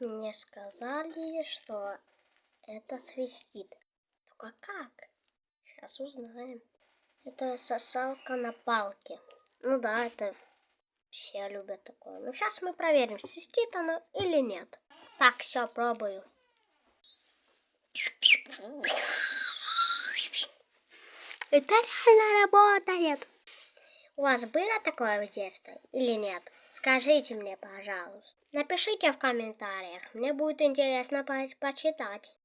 Мне сказали, что это свистит. Только как? Сейчас узнаем. Это сосалка на палке. Ну да, это все любят такое. Ну сейчас мы проверим, свистит оно или нет. Так, все, пробую. Это реально работает. У вас было такое в детстве или нет? Скажите мне, пожалуйста. Напишите в комментариях. Мне будет интересно почитать.